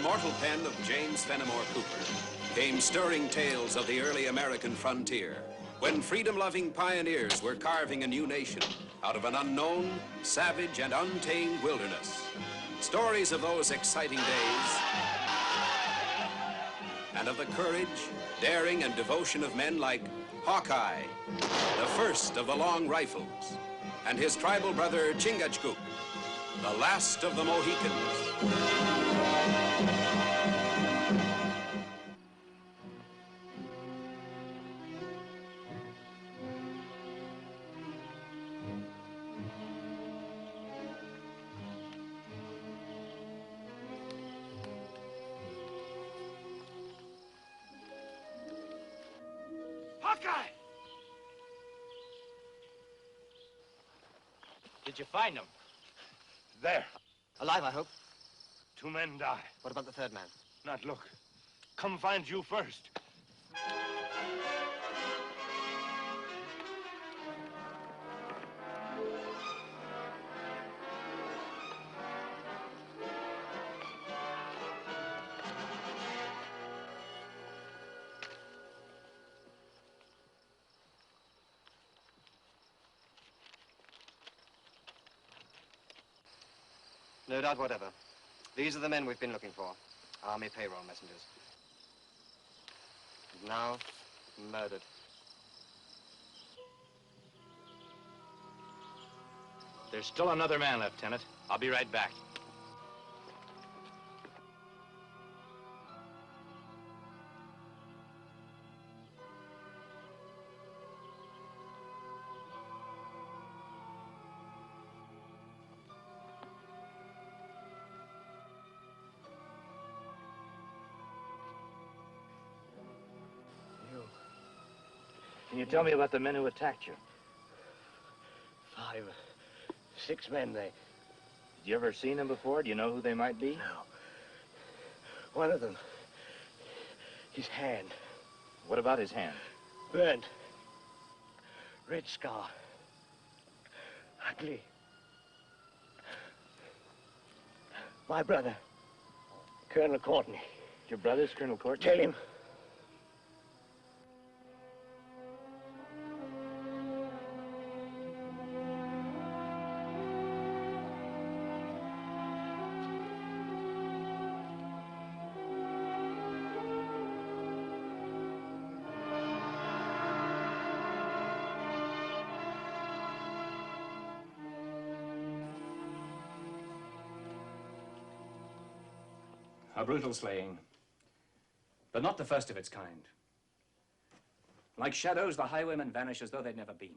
immortal pen of James Fenimore Cooper came stirring tales of the early American frontier, when freedom-loving pioneers were carving a new nation out of an unknown, savage, and untamed wilderness. Stories of those exciting days and of the courage, daring, and devotion of men like Hawkeye, the first of the long rifles, and his tribal brother Chingachcook, the last of the Mohicans. Hawkeye! Did you find him? There. Alive, I hope. 2 men die. What about the third man? Not look. Come find you first. No doubt whatever. These are the men we've been looking for. Army payroll messengers. And now, murdered. There's still another man, Lieutenant. I'll be right back. Can you tell me about the men who attacked you? 5, 6 men, they... Did you ever seen them before? Do you know who they might be? No. One of them, his hand. What about his hand? Burnt. Red scar. Ugly. My brother, Colonel Courtney. Your brother's Colonel Courtney? Tell him. A brutal slaying, but not the first of its kind. Like shadows, the highwaymen vanish as though they'd never been.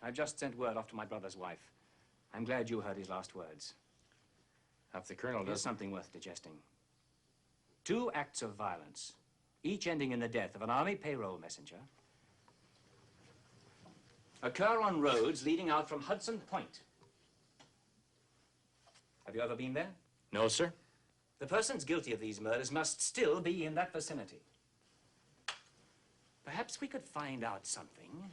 I've just sent word off to my brother's wife. I'm glad you heard his last words. If the Colonel Here's does something worth digesting. 2 acts of violence, each ending in the death of an army payroll messenger, occur on roads leading out from Hudson Point. Have you ever been there? No, sir. The persons guilty of these murders must still be in that vicinity. Perhaps we could find out something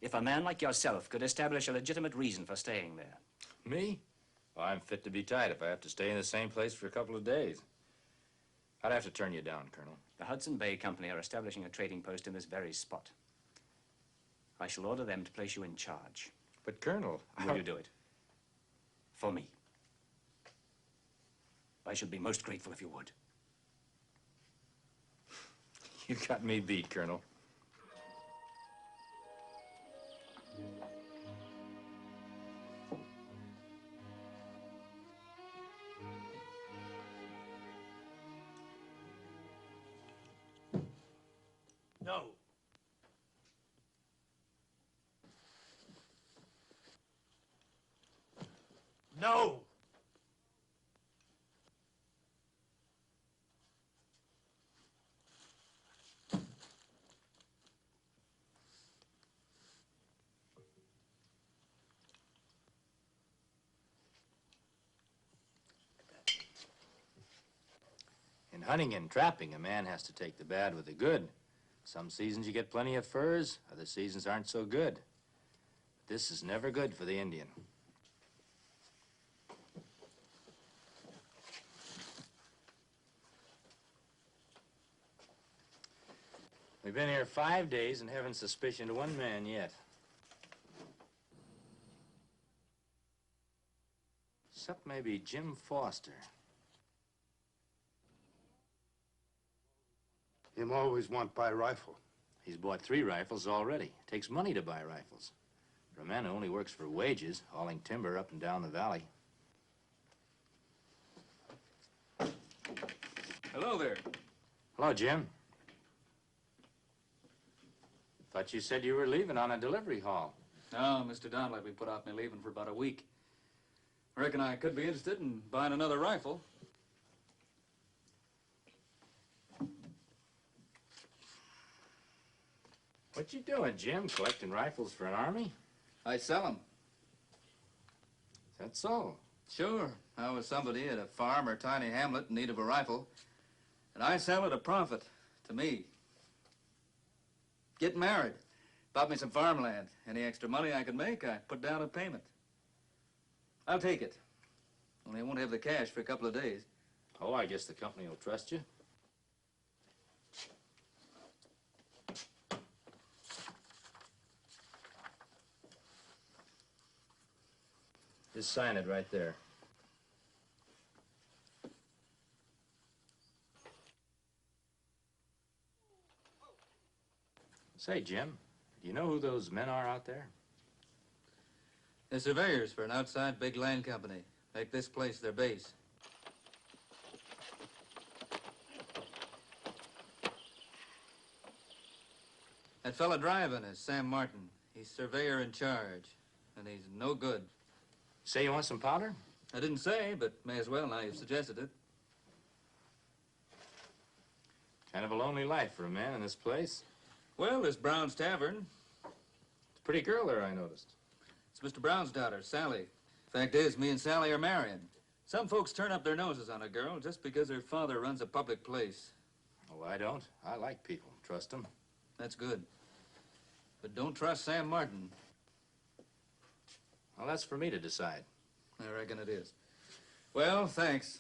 if a man like yourself could establish a legitimate reason for staying there. Me? Well, I'm fit to be tied if I have to stay in the same place for a couple of days. I'd have to turn you down, Colonel. The Hudson Bay Company are establishing a trading post in this very spot. I shall order them to place you in charge. But, Colonel... Will you do it? For me. I should be most grateful if you would. You got me beat, Colonel. No. No! In hunting and trapping, a man has to take the bad with the good. Some seasons you get plenty of furs, other seasons aren't so good. This is never good for the Indian. We've been here 5 days and haven't suspicioned one man yet. Except maybe Jim Foster. Him always want buy rifle. He's bought 3 rifles already. Takes money to buy rifles. For a man who only works for wages, hauling timber up and down the valley. Hello there. Hello, Jim. Thought you said you were leaving on a delivery haul. No, Mr. Don let me put off my leaving for about a week. Reckon I could be interested in buying another rifle. What you doing, Jim? Collecting rifles for an army? I sell them. Is that so? Sure. I was somebody at a farm or tiny hamlet in need of a rifle, and I sell at a profit to me. Get married. Bought me some farmland. Any extra money I could make, I put down a payment. I'll take it. Only I won't have the cash for a couple of days. Oh, I guess the company will trust you. Just sign it right there. Say, Jim, do you know who those men are out there? They're surveyors for an outside big land company. Make this place their base. That fella driving is Sam Martin. He's surveyor in charge, and he's no good. Say you want some powder? I didn't say, but may as well now you've suggested it. Kind of a lonely life for a man in this place. Well, there's Brown's Tavern. It's a pretty girl there, I noticed. It's Mr. Brown's daughter, Sally. Fact is, me and Sally are marrying. Some folks turn up their noses on a girl just because her father runs a public place. Oh, I don't. I like people. Trust them. That's good. But don't trust Sam Martin. Well, that's for me to decide. I reckon it is. Well, thanks.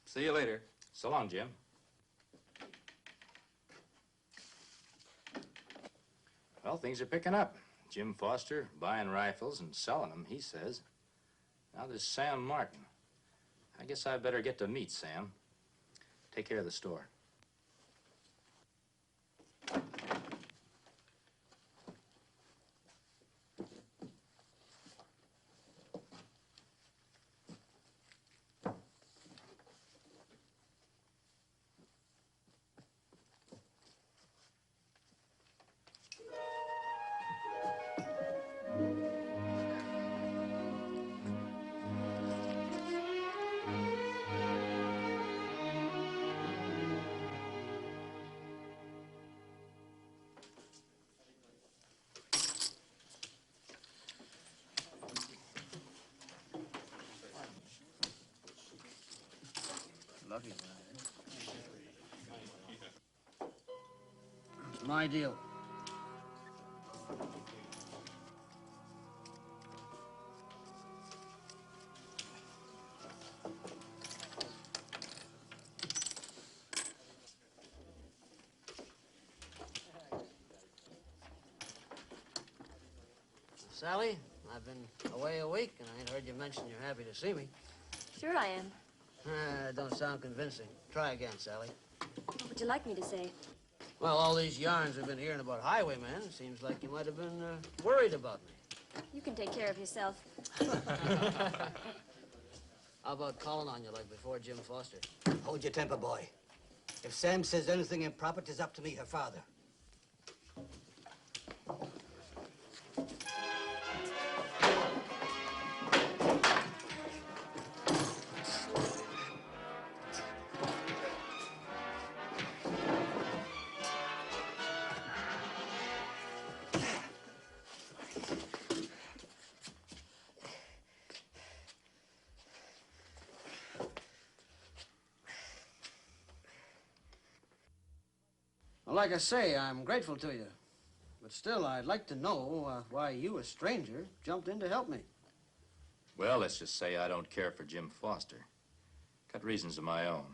See you later. So long, Jim. Well, things are picking up. Jim Foster buying rifles and selling them, he says. Now there's Sam Martin. I guess I better get to meet Sam. Take care of the store. Lucky guy. My deal. Sally, I've been away a week, and I ain't heard you mention you're happy to see me. Sure I am. Don't sound convincing. Try again, Sally. What would you like me to say? Well, all these yarns we've been hearing about highwaymen, seems like you might have been worried about me. You can take care of yourself. How about calling on you like before Jim Foster? Hold your temper, boy. If Sam says anything improper, 'tis up to me, her father. Well, like I say, I'm grateful to you. But still, I'd like to know why you, a stranger, jumped in to help me. Well, let's just say I don't care for Jim Foster. Got reasons of my own.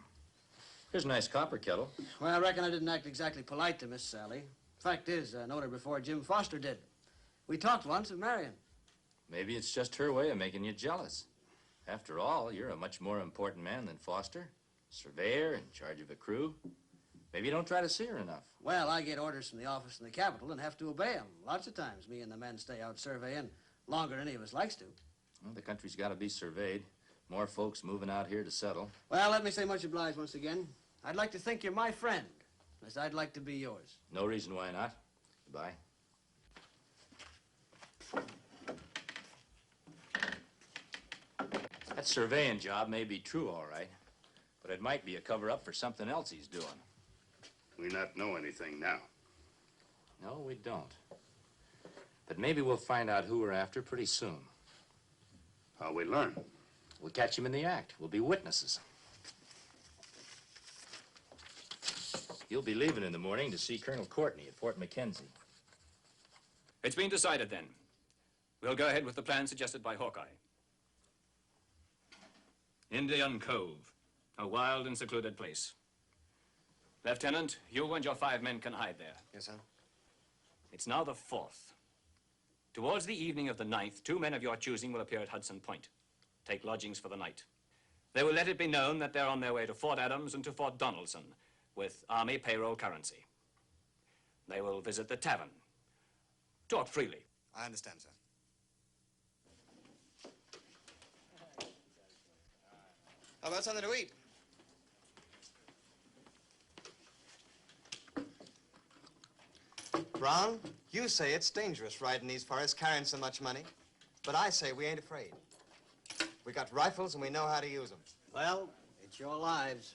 Here's a nice copper kettle. Well, I reckon I didn't act exactly polite to Miss Sally. Fact is, I knowed her before Jim Foster did. We talked once of marrying. Maybe it's just her way of making you jealous. After all, you're a much more important man than Foster. Surveyor, in charge of a crew. Maybe you don't try to see her enough. Well, I get orders from the office in the capital and have to obey them. Lots of times, me and the men stay out surveying longer than any of us likes to. Well, the country's got to be surveyed. More folks moving out here to settle. Well, let me say much obliged once again. I'd like to think you're my friend, as I'd like to be yours. No reason why not. Goodbye. That surveying job may be true, all right, but it might be a cover-up for something else he's doing. We not know anything now. No, we don't. But maybe we'll find out who we're after pretty soon. How we learn? We'll catch him in the act. We'll be witnesses. You'll be leaving in the morning to see Colonel Courtney at Fort McKenzie. It's been decided then. We'll go ahead with the plan suggested by Hawkeye. Indian Cove, a wild and secluded place. Lieutenant, you and your 5 men can hide there. Yes, sir. It's now the 4th. Towards the evening of the 9th, 2 men of your choosing will appear at Hudson Point. Take lodgings for the night. They will let it be known that they're on their way to Fort Adams and to Fort Donaldson with Army payroll currency. They will visit the tavern. Talk freely. I understand, sir. How about something to eat? Brown, you say it's dangerous riding these forests carrying so much money, but I say we ain't afraid. We got rifles and we know how to use them. Well, it's your lives.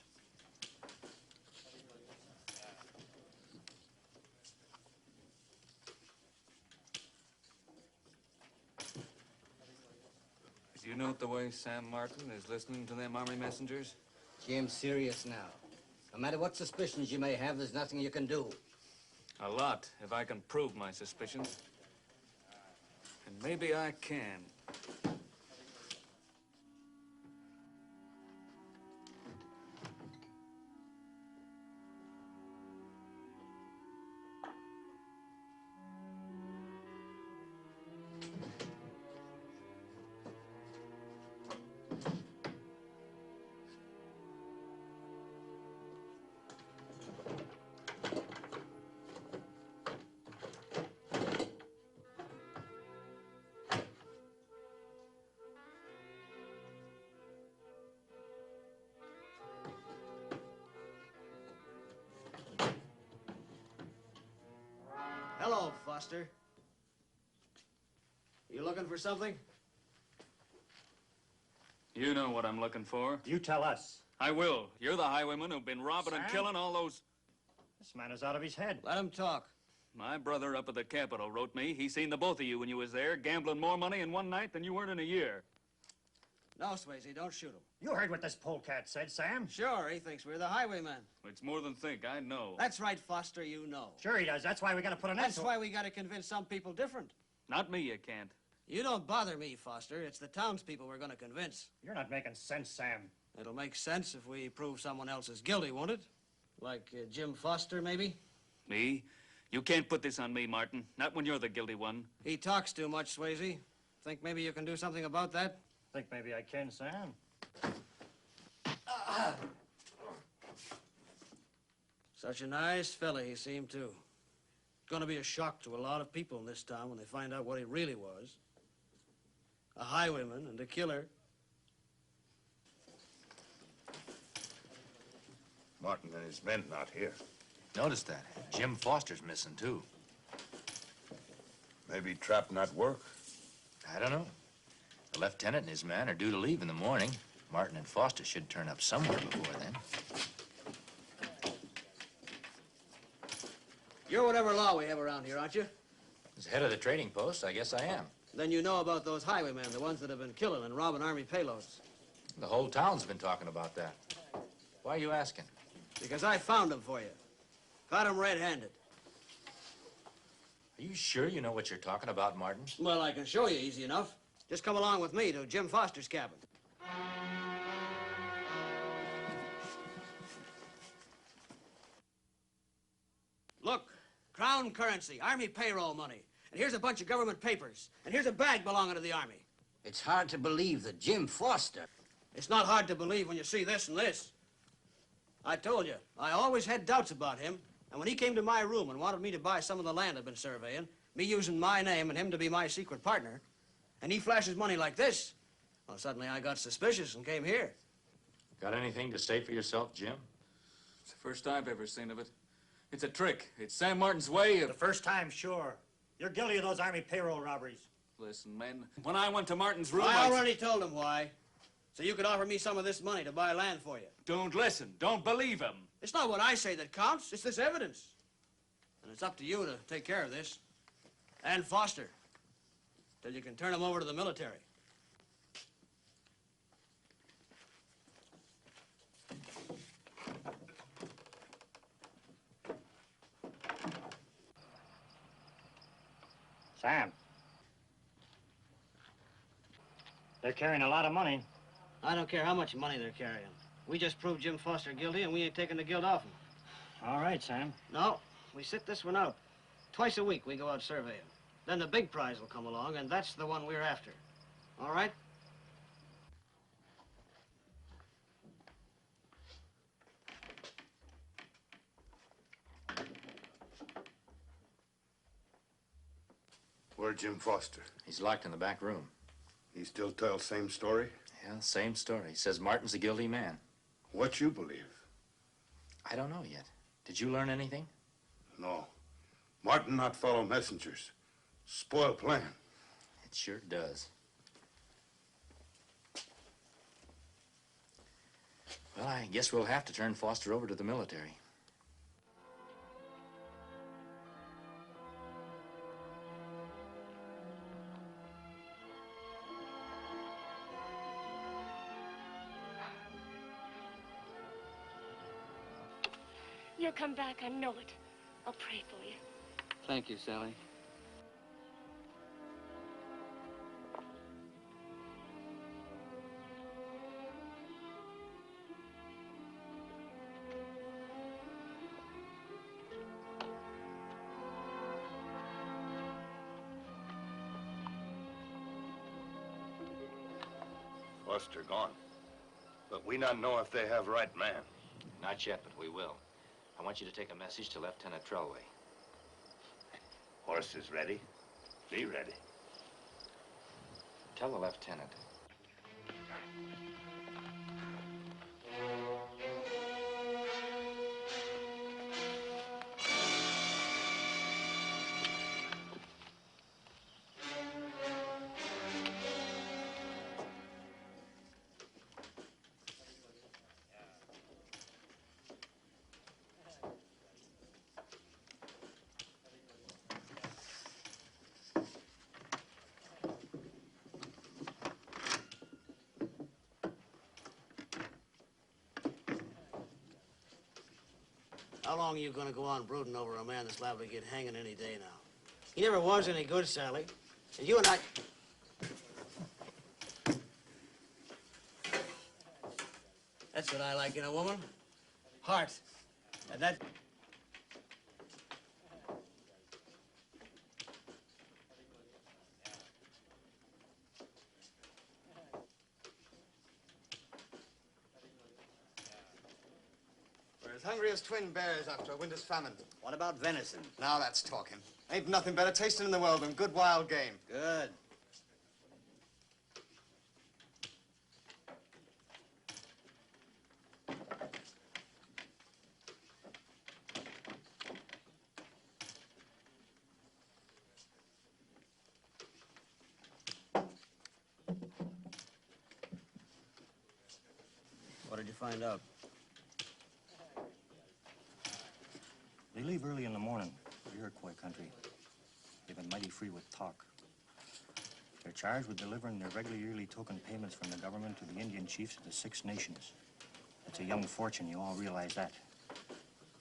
Do you note the way Sam Martin is listening to them army messengers? Jim's serious now. No matter what suspicions you may have, there's nothing you can do. A lot, if I can prove my suspicions. And maybe I can. Hello, Foster. You looking for something? You know what I'm looking for. You tell us. I will. You're the highwayman who've been robbing and Sam? killing all those... This man is out of his head. Let him talk. My brother up at the Capitol wrote me. He seen the both of you when you was there, gambling more money in one night than you earned in a year. No, Swayze, don't shoot him. You heard what this polecat said, Sam. Sure, he thinks we're the highwaymen. It's more than think, I know. That's right, Foster, you know. Sure he does. That's why we gotta put an end That's to it. why we gotta convince some people different. Not me, you can't. You don't bother me, Foster. It's the townspeople we're gonna convince. You're not making sense, Sam. It'll make sense if we prove someone else is guilty, won't it? Like Jim Foster, maybe? Me? You can't put this on me, Martin. Not when you're the guilty one. He talks too much, Swayze. Think maybe you can do something about that? Think maybe I can, Sam. Such a nice fella he seemed, too. Gonna be a shock to a lot of people in this town when they find out what he really was. A highwayman and a killer. Martin and his men not here. Notice that. Jim Foster's missing, too. Maybe trap not work. I don't know. The lieutenant and his men are due to leave in the morning. Martin and Foster should turn up somewhere before then. You're whatever law we have around here, aren't you? As head of the trading post, I guess I am. Then you know about those highwaymen, the ones that have been killing and robbing army payloads. The whole town's been talking about that. Why are you asking? Because I found them for you. Caught them red-handed. Are you sure you know what you're talking about, Martin? Well, I can show you easy enough. Just come along with me to Jim Foster's cabin. Look, crown currency, Army payroll money. And here's a bunch of government papers. And here's a bag belonging to the Army. It's hard to believe that Jim Foster... It's not hard to believe when you see this and this. I told you, I always had doubts about him. And when he came to my room and wanted me to buy some of the land I've been surveying, me using my name and him to be my secret partner, and he flashes money like this, well, suddenly I got suspicious and came here. Got anything to say for yourself, Jim? It's the first I've ever seen of it. It's a trick. It's Sam Martin's way of... The first time, sure. You're guilty of those Army payroll robberies. Listen, men, when I went to Martin's room, I already told him why. So you could offer me some of this money to buy land for you. Don't listen. Don't believe him. It's not what I say that counts. It's this evidence. And it's up to you to take care of this. And Foster. Till you can turn him over to the military. Sam. They're carrying a lot of money. I don't care how much money they're carrying. We just proved Jim Foster guilty, and we ain't taking the guilt off him. All right, Sam. No, we sit this one out. Twice a week we go out surveying. Then the big prize will come along, and that's the one we're after. All right? Where's Jim Foster? He's locked in the back room. He still tells same story? Yeah, same story. He says Martin's a guilty man. What you believe? I don't know yet. Did you learn anything? No. Martin not follow messengers. Spoil plan. It sure does. Well, I guess we'll have to turn Foster over to the military. You'll come back, I know it. I'll pray for you. Thank you, Sally. Foster gone. But we not know if they have right man. Not yet, but we will. I want you to take a message to Lieutenant Trelway. Horses ready? Be ready. Tell the lieutenant. How long are you going to go on brooding over a man that's liable to get hanging any day now? He never was any good, Sally. And you and I... That's what I like in a woman. Heart. And that... We're as hungry as twin bears after a winter's famine. What about venison? Now that's talking. Ain't nothing better tasting in the world than good wild game. Good. What did you find out? They leave early in the morning for Iroquois country. They've been mighty free with talk. They're charged with delivering their regular yearly token payments from the government to the Indian chiefs of the Six Nations. It's a young fortune, you all realize that.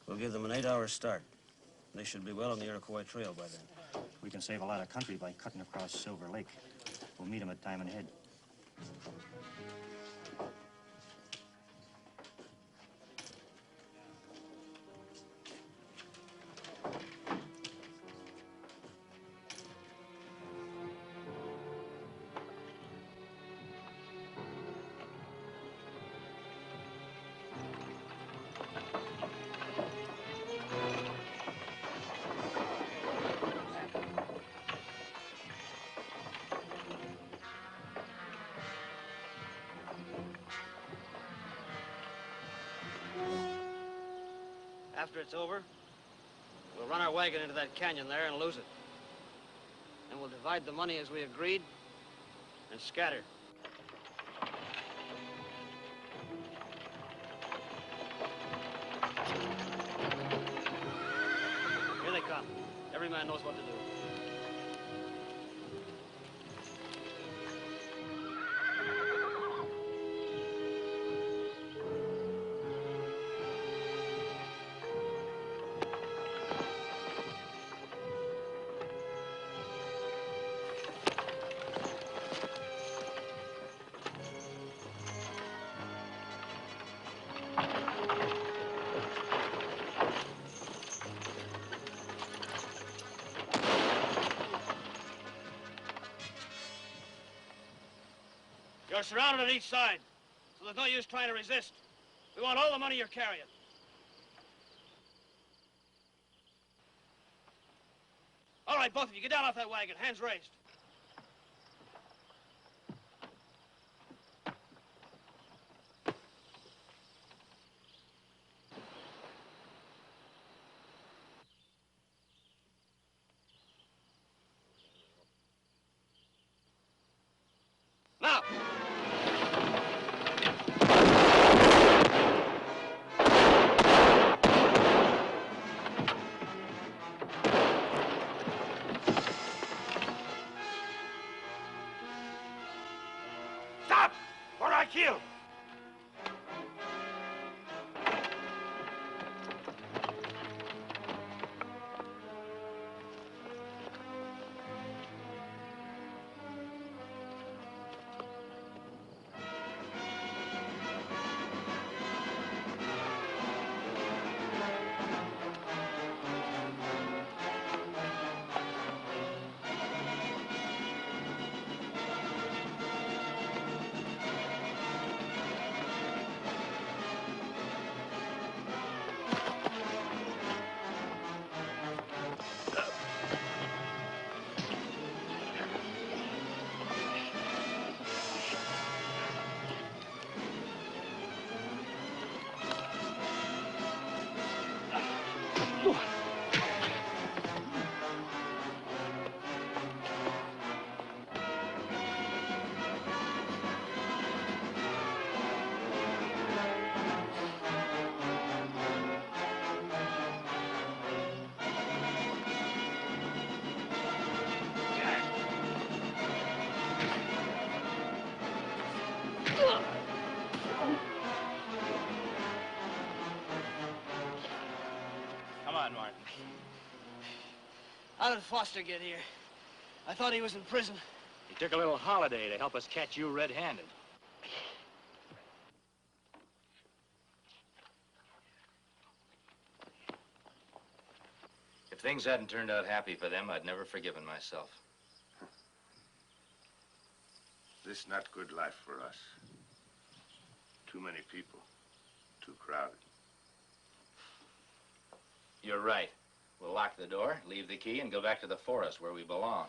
We'll give them an 8-hour start. They should be well on the Iroquois Trail by then. We can save a lot of country by cutting across Silver Lake. We'll meet them at Diamond Head. After it's over, we'll run our wagon into that canyon there and lose it. Then we'll divide the money as we agreed and scatter. Here they come. Every man knows what to do. You're surrounded on each side, so there's no use trying to resist. We want all the money you're carrying. All right, both of you, get down off that wagon, hands raised. Now! Stop! Or I kill! Come on, Martin. How did Foster get here? I thought he was in prison. He took a little holiday to help us catch you red-handed. If things hadn't turned out happy for them, I'd never forgiven myself. This not good life for us. Too many people. Too crowded. You're right. We'll lock the door, leave the key, and go back to the forest where we belong.